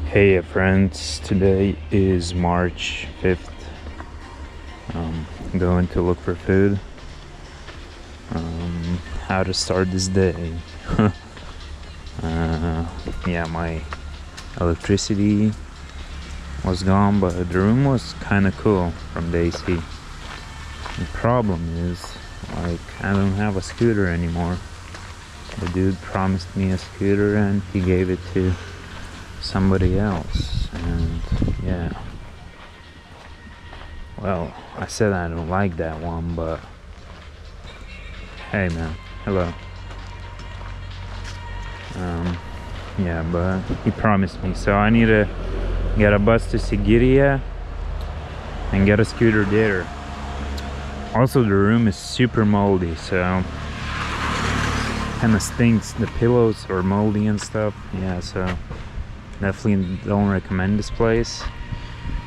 Hey friends, today is March 5th. Going to look for food. How to start this day. Yeah, my electricity was gone, but the room was kind of cool from the AC. The problem is, I don't have a scooter anymore. The dude promised me a scooter and he gave it to somebody else, and yeah, well, I said I don't like that one, but hey man, hello. Yeah, but he promised me, so I need to get a bus to Sigiriya and get a scooter there. Also, the room is super moldy, so kind of stinks. The pillows are moldy and stuff. Yeah, so definitely don't recommend this place.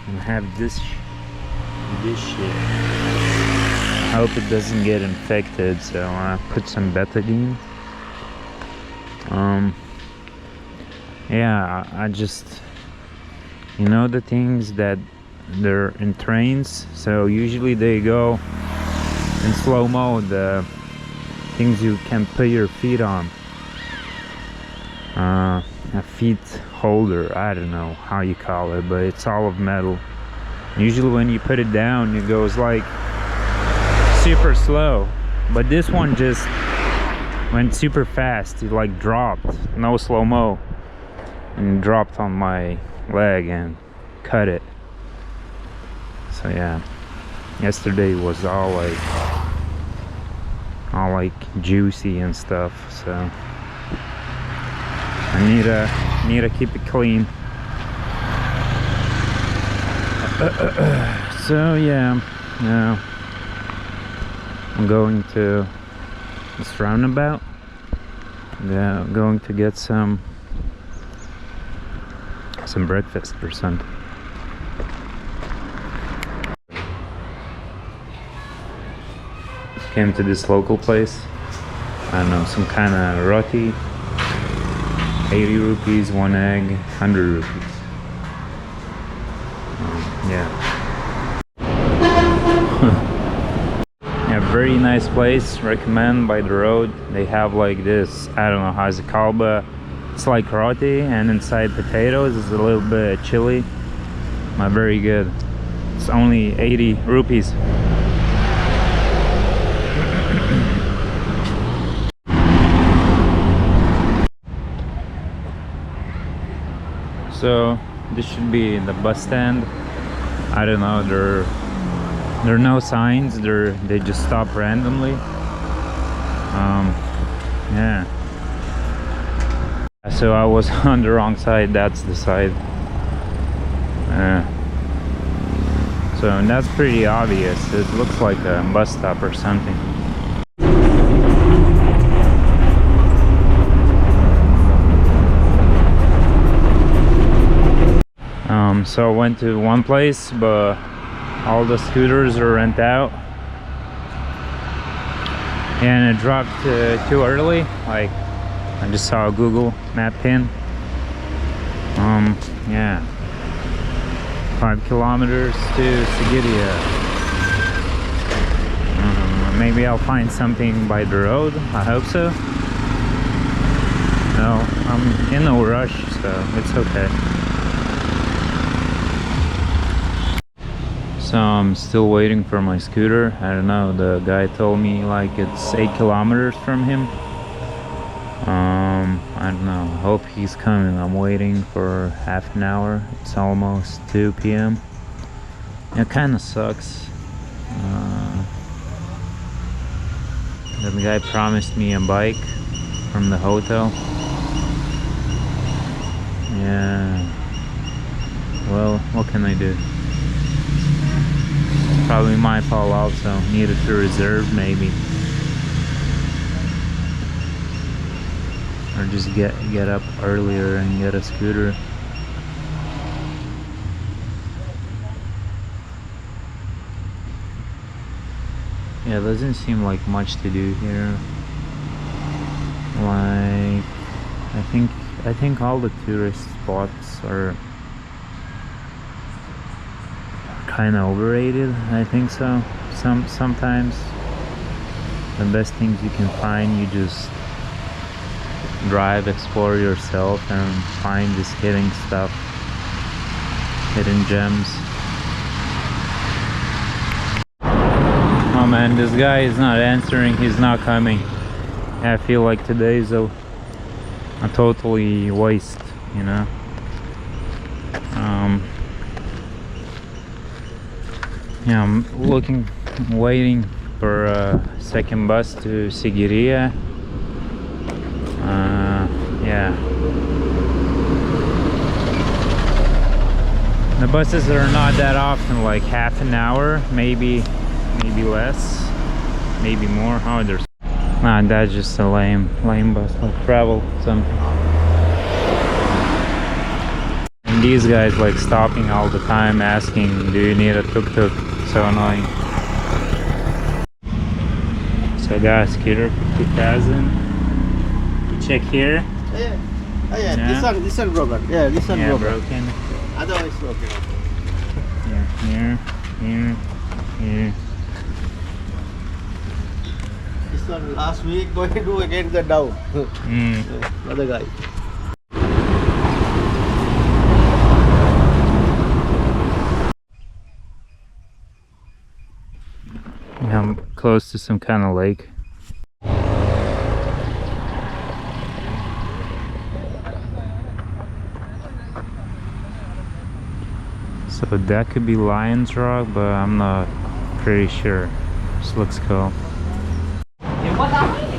And I have this shit. I hope it doesn't get infected, so I put some betadine. Yeah, I just, the things that they're in trains, so usually they go in slow-mo, the things you can put your feet on. A feet holder, I don't know how you call it, but it's all of metal. Usually when you put it down, it goes like super slow, but this one just went super fast. It like dropped, no slow-mo, and dropped on my leg and cut it. So yeah, yesterday was all like juicy and stuff, so I need to keep it clean. So yeah, now I'm going to this roundabout. Yeah, going to get some breakfast or something. Came to this local place. I don't know, some kind of roti. 80 rupees, one egg, 100 rupees. Yeah. Yeah, very nice place. Recommend by the road. They have like this, I don't know how it's called, but it's like roti and inside potatoes is a little bit chili. But very good. It's only 80 rupees. So this should be the bus stand. I don't know, there are no signs. They just stop randomly. Yeah. So I was on the wrong side. That's the side. So and that's pretty obvious. It looks like a bus stop or something. So I went to one place, but all the scooters are rent out, and it dropped too early. Like, I just saw a Google map pin. Yeah, 5 kilometers to Sigiriya. Maybe I'll find something by the road. I hope so. No, I'm in no rush, so it's okay. So I'm still waiting for my scooter. I don't know, the guy told me like it's 8 kilometers from him. I don't know, I hope he's coming. I'm waiting for half an hour. It's almost 2 p.m. It kind of sucks. The guy promised me a bike from the hotel. Yeah, well, what can I do? Probably my fault also. Needed to reserve maybe. Or just get up earlier and get a scooter. Yeah, doesn't seem like much to do here. Like, I think I think all the tourist spots are kind of overrated. I think so. Sometimes the best things you can find, you just drive, explore yourself, and find this hidden stuff, hidden gems. Oh man, this guy is not answering, he's not coming. I feel like today is a totally waste, you know. Yeah, I'm waiting for a second bus to Sigiriya. Yeah, the buses are not that often, like half an hour, maybe less, maybe more. Oh, there's nah, that's just a lame bus, like travel something. And these guys like stopping all the time, asking, do you need a tuk-tuk? So annoying. So I got a scooter for 2,000. You check here. Yeah. Oh, yeah. This one broken. Yeah, this one broken. Otherwise broken. Here. This one last week going to do again the down. Another guy. Yeah, I'm close to some kind of lake. So that could be Lion's Rock, but I'm not pretty sure. This looks cool.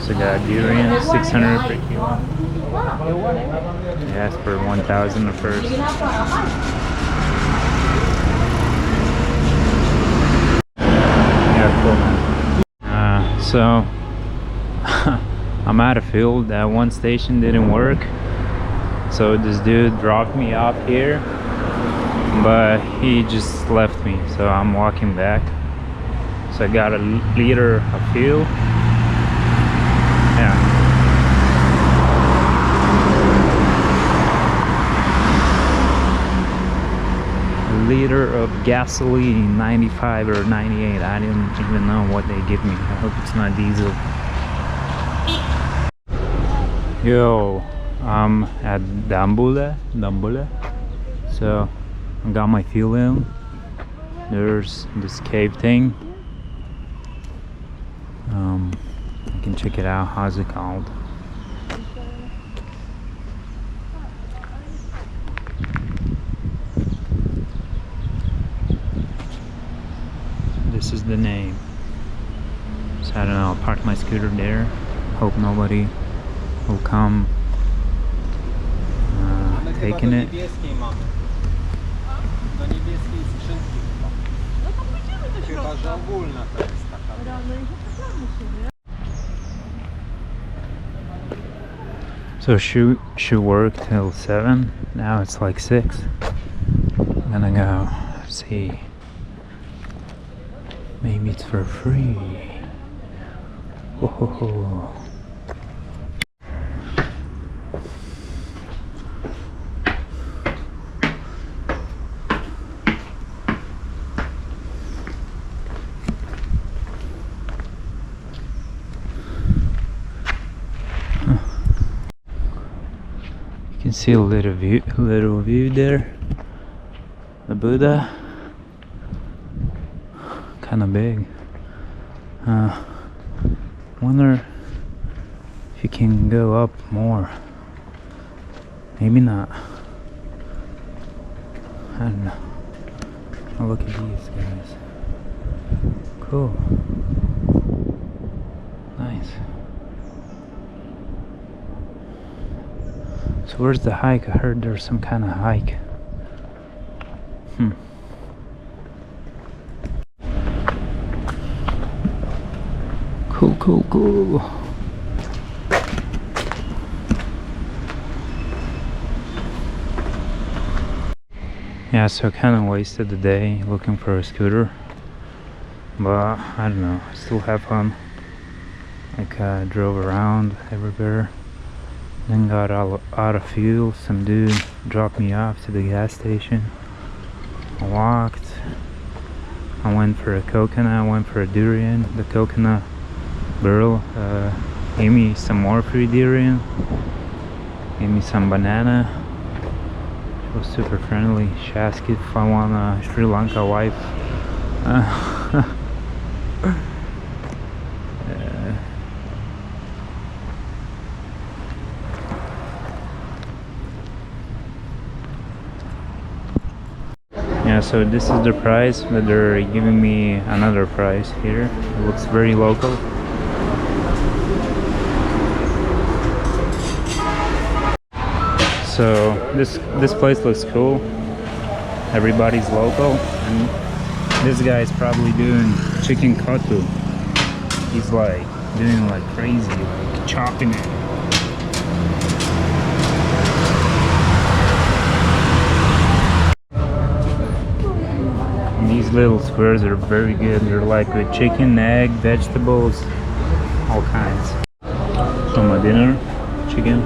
So got durian, 600 per kilo. Yeah, it's for 1,000 at first. Yeah, cool man. So I'm at a field. That one station didn't work, so this dude dropped me off here, but he just left me, so I'm walking back. So I got a liter of fuel. Yeah. A liter of gasoline, 95 or 98. I didn't even know what they give me. I hope it's not diesel. Yo, I'm at Dambulla. So I got my fuel in. There's this cave thing. You can check it out. How's it called? This is the name. So I don't know, I'll park my scooter there. Hope nobody will come taking it. So should work till 7. Now it's like 6. I'm gonna go see. Maybe it's for free. Whoa. You can see a little view there. The Buddha, kind of big. Wonder if you can go up more. Maybe not. I don't know. Oh, look at these guys. Cool. Nice. So where's the hike? I heard there's some kind of hike. Cool. Yeah, so I kind of wasted the day looking for a scooter, but I don't know, I still have fun. Like drove around everywhere, Then got out of fuel. Some dude dropped me off to the gas station. I walked. I went for a coconut. I went for a durian. The coconut girl gave me some more free durian. Gave me some banana. She was super friendly. She asked if I want a Sri Lanka wife. Yeah, so this is the price, but they're giving me another price here. It looks very local. So this place looks cool. Everybody's local, and this guy is probably doing chicken kotu. He's like doing like crazy, like chopping it. These little squares are very good. They're like with chicken, egg, vegetables, all kinds. So my dinner, chicken.